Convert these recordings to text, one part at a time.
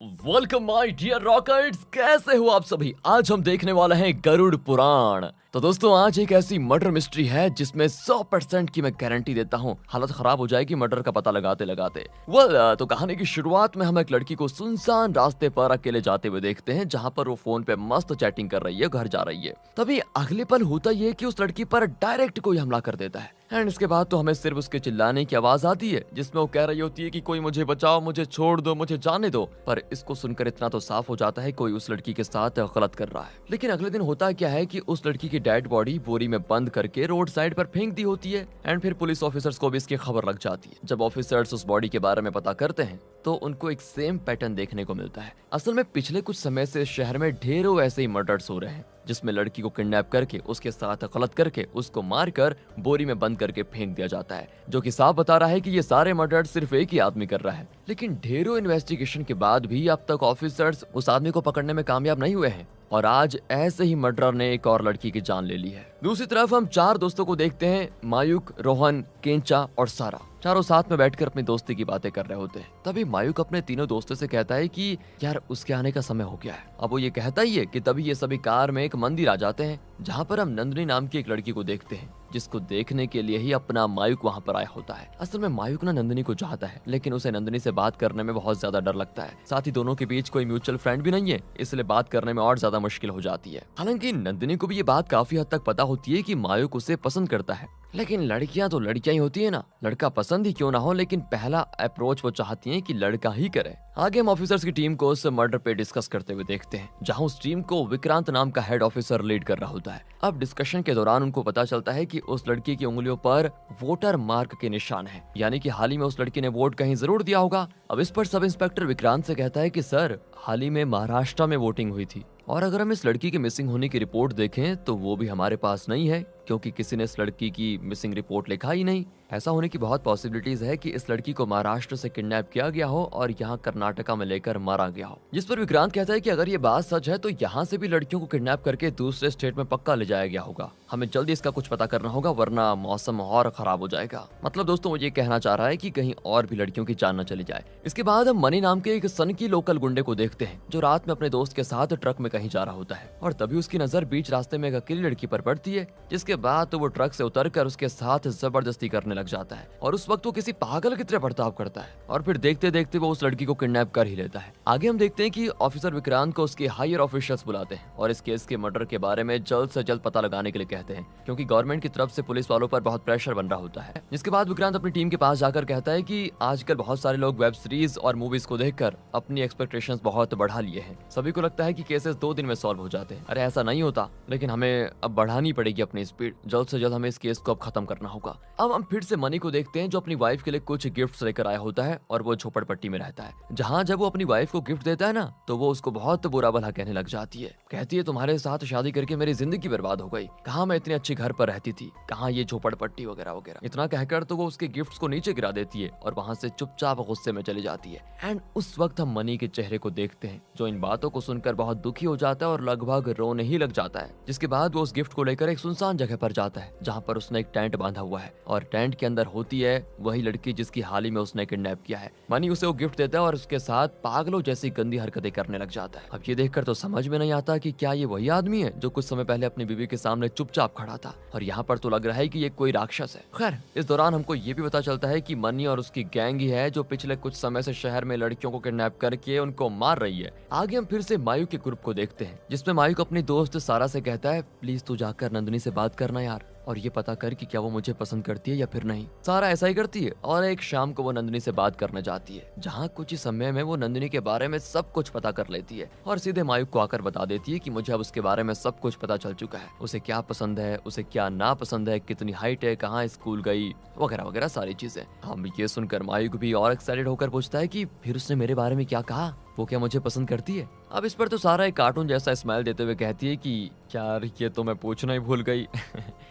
Welcome my dear rockets, कैसे हो आप सभी। आज हम देखने वाले हैं गरुड़ पुराण। तो दोस्तों आज एक ऐसी मर्डर मिस्ट्री है जिसमें 100% की मैं गारंटी देता हूँ हालत खराब हो जाएगी मर्डर का पता लगाते लगाते। तो कहानी की शुरुआत में हम एक लड़की को सुनसान रास्ते पर अकेले जाते हुए देखते हैं, जहाँ पर वो फोन पे मस्त चैटिंग कर रही है, घर जा रही है। तभी अगले पल होता ये कि उस लड़की पर डायरेक्ट कोई हमला कर देता है। एंड इसके बाद तो हमें सिर्फ उसके चिल्लाने की आवाज आती है, जिसमें वो कह रही होती है कि कोई मुझे बचाओ, मुझे छोड़ दो, मुझे जाने दो। पर इसको सुनकर इतना तो साफ हो जाता है कोई उस लड़की के साथ गलत कर रहा है। लेकिन अगले दिन होता क्या है कि उस लड़की की डेड बॉडी बोरी में बंद करके रोड साइड पर फेंक दी होती है। एंड फिर पुलिस ऑफिसर्स को भी इसकी खबर लग जाती है। जब ऑफिसर्स उस बॉडी के बारे में पता करते हैं तो उनको एक सेम पैटर्न देखने को मिलता है। असल में पिछले कुछ समय से शहर में ढेरों ऐसे ही मर्डर्स हो रहे हैं, जिसमें लड़की को किडनैप करके उसके साथ गलत करके उसको मारकर बोरी में बंद करके फेंक दिया जाता है, जो कि साफ बता रहा है कि ये सारे मर्डर सिर्फ एक ही आदमी कर रहा है। लेकिन ढेरों इन्वेस्टिगेशन के बाद भी अब तक ऑफिसर्स उस आदमी को पकड़ने में कामयाब नहीं हुए हैं, और आज ऐसे ही मर्डरर ने एक और लड़की की जान ले ली है। दूसरी तरफ हम चार दोस्तों को देखते हैं, मायूक, रोहन, केंचा और सारा। चारों साथ में बैठकर अपनी दोस्ती की बातें कर रहे होते हैं। तभी मायूक अपने तीनों दोस्तों से कहता है कि यार उसके आने का समय हो गया है। अब वो ये कहता ही है कि तभी ये सभी कार में एक मंदिर आ जाते हैं, जहाँ पर हम नंदिनी नाम की एक लड़की को देखते हैं, जिसको देखने के लिए ही अपना मायूक वहाँ पर आया होता है। असल में मायूक ना नंदिनी को चाहता है, लेकिन उसे नंदिनी से बात करने में बहुत ज्यादा डर लगता है। साथ ही दोनों के बीच कोई म्यूचुअल फ्रेंड भी नहीं है, इसलिए बात करने में और ज्यादा मुश्किल हो जाती है। हालांकि नंदिनी को भी ये बात काफी हद तक पता होती है कि मायूक उसे पसंद करता है, लेकिन लड़कियां तो लड़कियां ही होती है ना, लड़का पसंद ही क्यों ना हो, लेकिन पहला अप्रोच वो चाहती हैं कि लड़का ही करे। आगे हम ऑफिसर्स की टीम को उस मर्डर पे डिस्कस करते हुए देखते हैं, जहां उस टीम को विक्रांत नाम का हेड ऑफिसर लीड कर रहा होता है। अब डिस्कशन के दौरान उनको पता चलता है कि उस लड़की की उंगलियों पर वोटर मार्क के निशान हैं, यानी कि हाल ही में उस लड़की ने वोट कहीं जरूर दिया होगा। अब इस पर सब इंस्पेक्टर विक्रांत से कहता है कि सर, हाल ही में महाराष्ट्र में वोटिंग हुई थी, और अगर हम इस लड़की की मिसिंग होने की रिपोर्ट देखें तो वो भी हमारे पास नहीं है, क्योंकि किसी ने इस लड़की की मिसिंग रिपोर्ट लिखा ही नहीं। ऐसा होने की बहुत पॉसिबिलिटीज है कि इस लड़की को महाराष्ट्र से किडनैप किया गया हो और यहाँ कर्नाटका में लेकर मारा गया हो। जिस पर विक्रांत कहता है कि अगर ये बात सच है तो यहाँ से भी लड़कियों को किडनैप करके दूसरे स्टेट में पक्का ले जाया गया होगा। हमें जल्दी इसका कुछ पता करना होगा, वरना मौसम और खराब हो जाएगा। मतलब दोस्तों वो ये कहना चाह रहा है कि कहीं और भी लड़कियों की जान न चली जाए। इसके बाद हम मनी नाम के एक सन की लोकल गुंडे को देखते हैं, जो रात में अपने दोस्त के साथ ट्रक में कहीं जा रहा होता है, और तभी उसकी नजर बीच रास्ते में एक अकेली लड़की पर पड़ती है। जिसके बाद तो वो ट्रक से उतरकर उसके साथ जबरदस्ती करने लग जाता है, और उस वक्त वो किसी पागल की तरह बर्ताव करता है, और फिर देखते देखते वो उस लड़की को किडनैप कर ही लेता है। आगे हम देखते हैं कि ऑफिसर विक्रांत को उसके हायर ऑफिशियल्स बुलाते हैं और इस केस के मर्डर के बारे में जल्द से जल्द पता लगाने के लिए कहते हैं, क्योंकि गवर्नमेंट की तरफ से पुलिस वालों पर बहुत प्रेशर बन रहा होता है। जिसके बाद विक्रांत अपनी टीम के पास जाकर कहता है कि आजकल बहुत सारे लोग वेब सीरीज और मूवीज को देखकर अपनी एक्सपेक्टेशंस बहुत बढ़ा लिए हैं। सभी को लगता है कि केसेस 2 दिन में सॉल्व हो जाते हैं। अरे ऐसा नहीं होता, लेकिन हमें अब बढ़ानी पड़ेगी अपनी स्पीड। जल्द से जल्द हमें इस केस को अब खत्म करना होगा। अब हम फिर से मनी को देखते हैं, जो अपनी वाइफ के लिए कुछ गिफ्ट्स लेकर आया होता है, और वो झोपड़पट्टी में रहता है, जहाँ जब वो अपनी वाइफ को गिफ्ट देता है ना, तो वो उसको बहुत बुरा भला कहने लग जाती है। कहती है तुम्हारे साथ शादी करके मेरी जिंदगी बर्बाद हो गई, कहाँ मैं इतने अच्छे घर पर रहती थी, कहाँ ये झोपड़पट्टी वगैरह वगैरह। इतना कहकर तो वो उसके गिफ्ट्स को नीचे गिरा देती है और वहां से चुपचाप गुस्से में चली जाती है। एंड उस वक्त हम मनी के चेहरे को देखते हैं, जो इन बातों को सुनकर बहुत दुखी हो जाता है और लगभग रोने ही लग जाता है। जिसके बाद वो उस गिफ्ट को लेकर एक सुनसान जगह पर जाता है, जहाँ पर उसने एक टेंट बांधा हुआ है, और टेंट के अंदर होती है वही लड़की जिसकी हाल ही में उसने किडनैप किया है। मनी उसे वो गिफ्ट देता है और उसके साथ पागलों जैसी गंदी हरकतें करने लग जाता है। अब ये देखकर तो समझ में नहीं आता कि क्या ये वही आदमी है जो कुछ समय पहले अपनी बीवी के सामने चुपचाप खड़ा था, और यहाँ पर तो लग रहा है कि ये कोई राक्षस है। खैर इस दौरान हमको ये भी पता चलता है कि मनी और उसकी गैंग ही है जो पिछले कुछ समय से शहर में लड़कियों को किडनैप करके उनको मार रही है। आगे हम फिर से मायूक के ग्रुप को देखते हैं, जिसमें मायूक अपनी दोस्त सारा से कहता है प्लीज तू जाकर नंदिनी से बात करना यार, और ये पता कर कि क्या वो मुझे पसंद करती है या फिर नहीं। सारा ऐसा ही करती है, और एक शाम को वो नंदिनी से बात करने जाती है, जहाँ कुछ ही समय में वो नंदिनी के बारे में सब कुछ पता कर लेती है, और सीधे मायूक को आकर बता देती है कि मुझे अब उसके बारे में सब कुछ पता चल चुका है। उसे क्या पसंद है, उसे क्या ना पसंद है, कितनी हाइट है, कहाँ स्कूल गई, वगैरह वगैरह सारी चीजें। हम ये सुनकर मायूक भी और एक्साइटेड होकर पूछता है कि फिर उसने मेरे बारे में क्या कहा, वो क्या मुझे पसंद करती है। अब इस पर तो सारा एक कार्टून जैसा स्माइल देते हुए कहती है कि यार ये तो मैं पूछना ही भूल गई।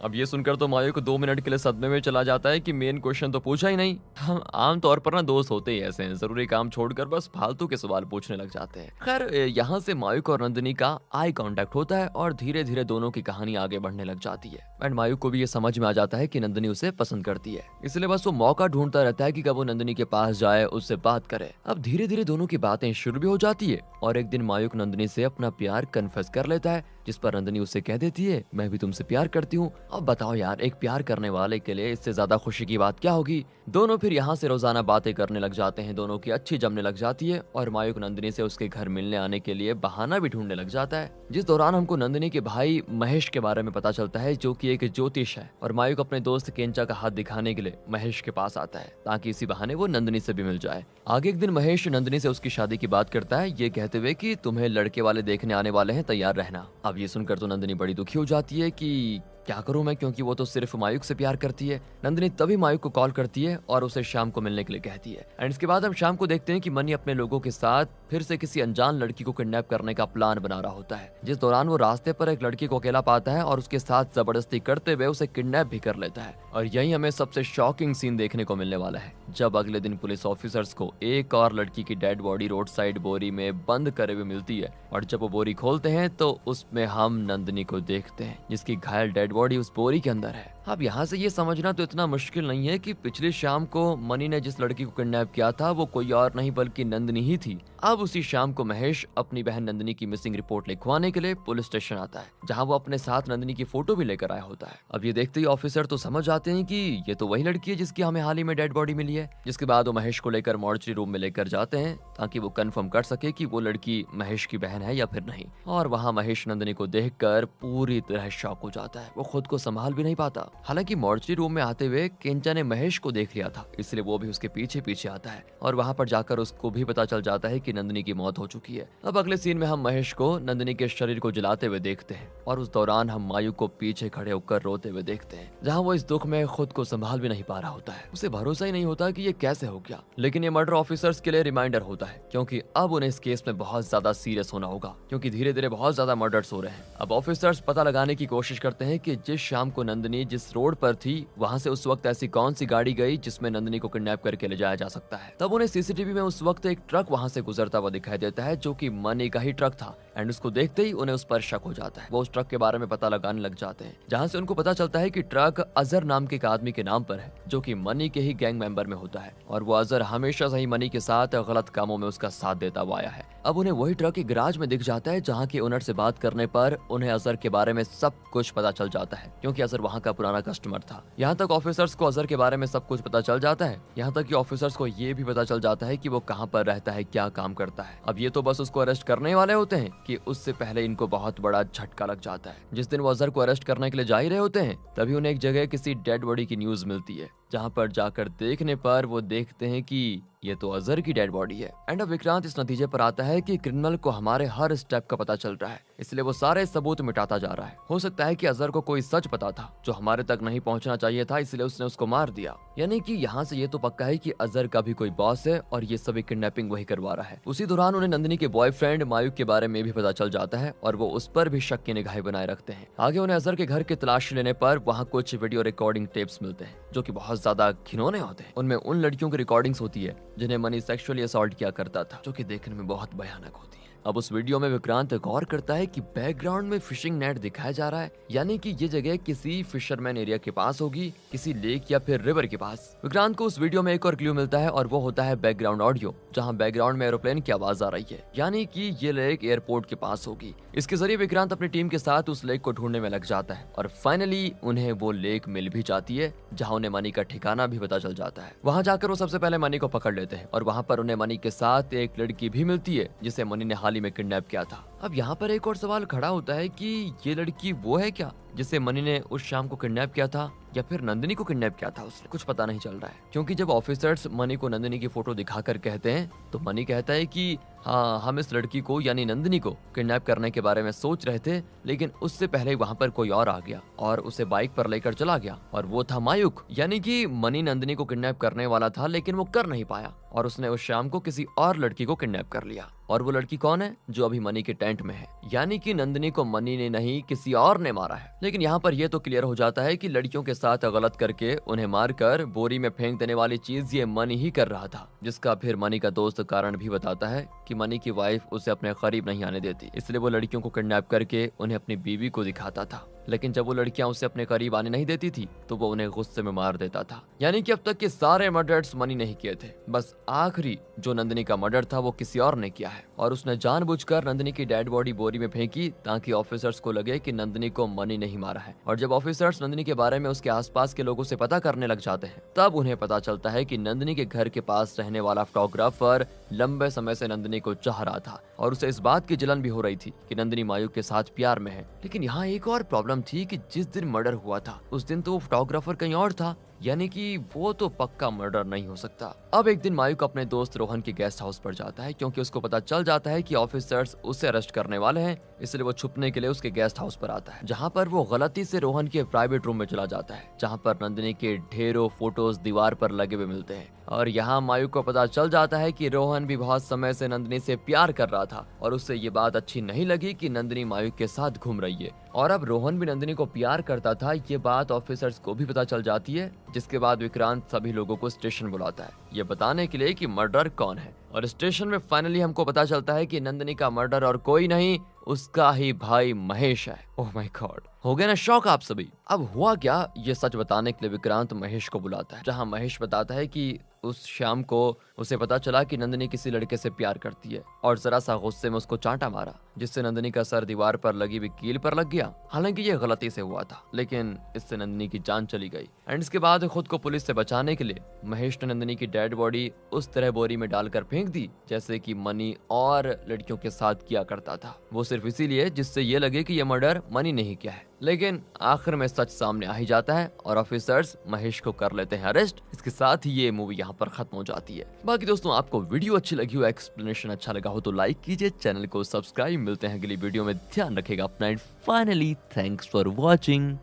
अब ये सुनकर तो मायूक 2 मिनट के लिए सदमे में चला जाता है कि मेन क्वेश्चन तो पूछा ही नहीं। हम आमतौर पर ना दोस्त होते ही ऐसे हैं, जरूरी काम छोड़कर बस फालतू के सवाल पूछने लग जाते हैं। खैर यहाँ से मायूक और नंदिनी का आई कांटेक्ट होता है और धीरे धीरे दोनों की कहानी आगे बढ़ने लग जाती है। एंड मायूक को भी ये समझ में आ जाता है कि नंदिनी उसे पसंद करती है, इसलिए बस वो मौका ढूंढता रहता है कि कब वो नंदिनी के पास जाए, उससे बात करे। अब धीरे धीरे दोनों की बातें शुरू भी हो जाती है और एक दिन मायूक नंदिनी से अपना प्यार कन्फेस कर लेता है, जिस पर नंदिनी उससे कह देती है मैं भी तुमसे प्यार करती हूँ। अब बताओ यार, एक प्यार करने वाले के लिए इससे ज्यादा खुशी की बात क्या होगी। दोनों फिर यहाँ से रोजाना बातें करने लग जाते हैं, दोनों की अच्छी जमने लग जाती है और मायूक नंदिनी से उसके घर मिलने आने के लिए बहाना भी ढूंढने लग जाता है। जिस दौरान हमको नंदिनी के भाई महेश के बारे में पता चलता है, जो कि एक ज्योतिष है, और मायूक अपने दोस्त केंचा का हाथ दिखाने के लिए महेश के पास आता है ताकि इसी बहाने वो नंदिनी से भी मिल जाए। आगे एक दिन महेश नंदिनी से उसकी शादी की बात करता है, ये कहते हुए कि तुम्हें लड़के वाले देखने आने वाले हैं, तैयार रहना। अब ये सुनकर तो नंदिनी बड़ी दुखी हो जाती है कि क्या करूं मैं, क्योंकि वो तो सिर्फ मायूक से प्यार करती है। नंदिनी तभी मायूक को कॉल करती है और उसे शाम को मिलने के लिए कहती है। एंड इसके बाद हम शाम को देखते हैं कि मनी अपने लोगों के साथ फिर से किसी अनजान लड़की को किडनैप करने का प्लान बना रहा होता है, जिस दौरान वो रास्ते पर एक लड़की को अकेला पाता है और उसके साथ जबरदस्ती करते हुए उसे किडनैप भी कर लेता है। और यही हमें सबसे शॉकिंग सीन देखने को मिलने वाला है, जब अगले दिन पुलिस ऑफिसर्स को एक और लड़की की डेड बॉडी रोड साइड बोरी में बंद करे हुए मिलती है। और जब वो बोरी खोलते हैं तो उसमें हम नंदिनी को देखते हैं, जिसकी घायल डेड बॉडी उस बोरी के अंदर है। अब यहाँ से ये समझना तो इतना मुश्किल नहीं है कि पिछली शाम को मनी ने जिस लड़की को किडनैप किया था वो कोई और नहीं बल्कि नंदिनी ही थी। अब उसी शाम को महेश अपनी बहन नंदिनी की मिसिंग रिपोर्ट लिखवाने के लिए पुलिस स्टेशन आता है, जहाँ वो अपने साथ नंदिनी की फोटो भी लेकर आया होता है। अब ये देखते ही ऑफिसर तो समझ आते हैं कि ये तो वही लड़की है जिसकी हमें हाल ही में डेड बॉडी मिली है। जिसके बाद वो महेश को लेकर मॉर्चरी रूम में लेकर जाते हैं ताकि वो कंफर्म कर सके कि वो लड़की महेश की बहन है या फिर नहीं। और वहाँ महेश नंदिनी को देखकर पूरी तरह शॉक हो जाता है, वो खुद को संभाल भी नहीं पाता। हालांकि मॉर्चरी रूम में आते हुए केंचा ने महेश को देख लिया था, इसलिए वो भी उसके पीछे पीछे आता है और वहाँ पर जाकर उसको भी पता चल जाता है कि नंदिनी की मौत हो चुकी है। अब अगले सीन में हम महेश को नंदिनी के शरीर को जलाते हुए देखते हैं और उस दौरान हम मायूक को पीछे खड़े होकर रोते हुए देखते हैं, जहाँ वो इस दुख में खुद को संभाल भी नहीं पा रहा होता है। उसे भरोसा ही नहीं होता कि ये कैसे हो गया। लेकिन ये मर्डर ऑफिसर्स के लिए रिमाइंडर होता है, क्योंकि अब उन्हें इस केस में बहुत ज्यादा सीरियस होना होगा, क्योंकि धीरे धीरे बहुत ज्यादा मर्डर्स हो रहे हैं। अब ऑफिसर्स पता लगाने की कोशिश करते हैं कि जिस शाम को नंदिनी जिस रोड पर थी वहां से उस वक्त ऐसी कौन सी गाड़ी गई जिसमें नंदिनी को किडनैप करके ले जाया जा सकता है। तब उन्हें सीसीटीवी में उस वक्त एक ट्रक वहां से गुजरता हुआ दिखाई देता है, जो कि मनी का ही ट्रक था। एंड उसको देखते ही उन्हें उस पर शक हो जाता है। वो उस ट्रक के बारे में पता लगाने लग जाते हैं, जहां से उनको पता चलता है कि ट्रक अजहर नाम के एक आदमी के नाम पर है, जो कि मनी के ही गैंग मेंबर में होता है। और वो अजहर हमेशा से ही मनी के साथ गलत कामों में उसका साथ देता हुआ आया है। अब उन्हें वही ट्रक एक गैराज में दिख जाता है, जहाँ के ओनर से बात करने पर उन्हें अजहर के बारे में सब कुछ पता चल जाता है, क्योंकि अजहर वहाँ का पुराना कस्टमर था। यहाँ तक ऑफिसर्स को अजहर के बारे में सब कुछ पता चल जाता है। यहाँ तक कि ऑफिसर्स को ये भी पता चल जाता है कि वो कहाँ पर रहता है, क्या काम करता है। अब ये तो बस उसको अरेस्ट करने वाले होते हैं कि उससे पहले इनको बहुत बड़ा झटका लग जाता है। जिस दिन वो अजहर को अरेस्ट करने के लिए जा ही रहे होते हैं, तभी उन्हें एक जगह किसी डेड बॉडी की न्यूज मिलती है, जहाँ पर जाकर देखने पर वो देखते हैं कि ये तो अजहर की डेड बॉडी है। एंड अब विक्रांत इस नतीजे पर आता है कि क्रिमिनल को हमारे हर स्टेप का पता चल रहा है, इसलिए वो सारे सबूत मिटाता जा रहा है। हो सकता है कि अजहर को कोई सच पता था जो हमारे तक नहीं पहुंचना चाहिए था, इसलिए उसने उसको मार दिया। यानी कि यहाँ से ये तो पक्का है कि अजहर का भी कोई बॉस है और ये सभी किडनैपिंग वही करवा रहा है। उसी दौरान उन्हें नंदिनी के बॉयफ्रेंड मायूक के बारे में भी पता चल जाता है और वो उस पर भी शक की निगाहें बनाए रखते हैं। आगे उन्हें अजहर के घर की तलाशी लेने पर वहाँ कुछ वीडियो रिकॉर्डिंग टेप्स मिलते हैं, जो कि बहुत ज्यादा घिनौने होते हैं। उनमें उन लड़कियों की रिकॉर्डिंग्स होती है जिन्हें मनी सेक्सुअली असॉल्ट किया करता था, जो कि देखने में बहुत भयानक होती है। अब उस वीडियो में विक्रांत गौर करता है कि बैकग्राउंड में फिशिंग नेट दिखाया जा रहा है, यानी कि ये जगह किसी फिशरमैन एरिया के पास होगी, किसी लेक या फिर रिवर के पास। विक्रांत को उस वीडियो में एक और क्लू मिलता है और वो होता है बैकग्राउंड ऑडियो, जहां बैकग्राउंड में एरोप्लेन की आवाज आ रही है, यानी कि ये लेक एयरपोर्ट के पास होगी। इसके जरिए विक्रांत अपनी टीम के साथ उस लेक को ढूंढने में लग जाता है और फाइनली उन्हें वो लेक मिल भी जाती है, जहाँ उन्हें मनी का ठिकाना भी पता चल जाता है। वहाँ जाकर वो सबसे पहले मनी को पकड़ लेते हैं और वहाँ पर उन्हें मनी के साथ एक लड़की भी मिलती है, जिसे मनी ने हाल ही में किडनैप किया था। अब यहाँ पर एक और सवाल खड़ा होता है कि ये लड़की वो है क्या जिसे मनी ने उस शाम को किडनैप किया था, या फिर नंदिनी को किडनैप किया था उसने? कुछ पता नहीं चल रहा है, क्योंकि जब ऑफिसर्स मनी को नंदिनी की फोटो दिखाकर कहते हैं तो मनी कहता है कि हाँ, हम इस लड़की को यानी नंदिनी को किडनैप करने के बारे में सोच रहे थे, लेकिन उससे पहले वहाँ पर कोई और आ गया और उसे बाइक पर लेकर चला गया, और वो था मायूक। यानी कि मनी नंदिनी को किडनैप करने वाला था, लेकिन वो कर नहीं पाया और उसने उस शाम को किसी और लड़की को किडनैप कर लिया। और वो लड़की कौन है? जो अभी मनी के टेंट में है, यानी कि नंदिनी को मनी ने नहीं किसी और ने मारा है। लेकिन यहाँ पर यह तो क्लियर हो जाता है कि लड़कियों के साथ गलत करके उन्हें मारकर बोरी में फेंक देने वाली चीज ये मनी ही कर रहा था, जिसका फिर मनी का दोस्त कारण भी बताता है कि मनी की वाइफ उसे अपने करीब नहीं आने देती, इसलिए वो लड़कियों को किडनैप करके उन्हें अपनी बीवी को दिखाता था। लेकिन जब वो लड़कियां उसे अपने करीब आने नहीं देती थी तो वो उन्हें गुस्से में मार देता था। यानी कि अब तक के सारे मर्डर्स मनी नहीं किए थे, बस आखिरी जो नंदिनी का मर्डर था वो किसी और ने किया है, और उसने जानबूझकर नंदिनी की डेड बॉडी बोरी में फेंकी ताकि ऑफिसर्स को लगे कि नंदिनी को मनी नहीं मारा है। और जब ऑफिसर्स नंदिनी के बारे में उसके आसपास के लोगों से पता करने लग जाते हैं तब उन्हें पता चलता है कि नंदिनी के घर के पास रहने वाला फोटोग्राफर लंबे समय से नंदिनी को चाह रहा था और उसे इस बात की जलन भी हो रही थी कि नंदिनी मायूक के साथ प्यार में है। लेकिन यहाँ एक और प्रॉब्लम थी कि जिस दिन मर्डर हुआ था उस दिन तो वो फोटोग्राफर कहीं और था, यानी कि वो तो पक्का मर्डर नहीं हो सकता। अब एक दिन मायूक अपने दोस्त रोहन के गेस्ट हाउस पर जाता है क्योंकि उसको पता चल जाता है कि ऑफिसर्स उसे अरेस्ट करने वाले हैं, इसलिए वो छुपने के लिए उसके गेस्ट हाउस पर आता है, जहां पर वो गलती से रोहन के प्राइवेट रूम में चला जाता है जहां पर नंदिनी के ढेरों फोटोज दीवार पर लगे हुए मिलते हैं। और यहाँ मायूक को पता चल जाता है कि रोहन भी बहुत समय से नंदिनी से प्यार कर रहा था और उससे ये बात अच्छी नहीं लगी कि नंदिनी मायूक के साथ घूम रही है। और अब रोहन भी नंदिनी को प्यार करता था, ये बात ऑफिसर्स को भी पता चल जाती है, जिसके बाद विक्रांत सभी लोगों को स्टेशन बुलाता है ये बताने के लिए कि मर्डर कौन है। और स्टेशन में फाइनली हमको पता चलता है कि नंदिनी का मर्डर और कोई नहीं उसका ही भाई महेश है। ओह माय गॉड, हो गया ना शॉक आप सभी। अब हुआ क्या, ये सच बताने के लिए विक्रांत महेश को बुलाता है, जहां महेश बताता है कि उस शाम को उसे पता चला कि नंदिनी किसी लड़के से प्यार करती है और जरा सा गुस्से में उसको चांटा मारा, जिससे नंदिनी का सर दीवार पर लगी हुई कील पर लग गया। हालांकि ये गलती से हुआ था, लेकिन इससे नंदिनी की जान चली गई। एंड इसके बाद खुद को पुलिस से बचाने के लिए महेश ने नंदिनी की डेड बॉडी उस तरह बोरी में डालकर फेंक दी जैसे कि मनी और लड़कियों के साथ किया करता था, वो सिर्फ इसीलिए जिससे ये लगे कि ये मर्डर मनी नहीं किया है। लेकिन आखिर में सच सामने आ ही जाता है और ऑफिसर्स महेश को कर लेते हैं अरेस्ट। इसके साथ ही ये मूवी यहाँ पर खत्म हो जाती है। बाकी दोस्तों, आपको वीडियो अच्छी लगी हो, एक्सप्लेनेशन अच्छा लगा हो तो लाइक कीजिए, चैनल को सब्सक्राइब। मिलते हैं अगली वीडियो में, ध्यान रखिएगा अपना। Finally thanks for watching.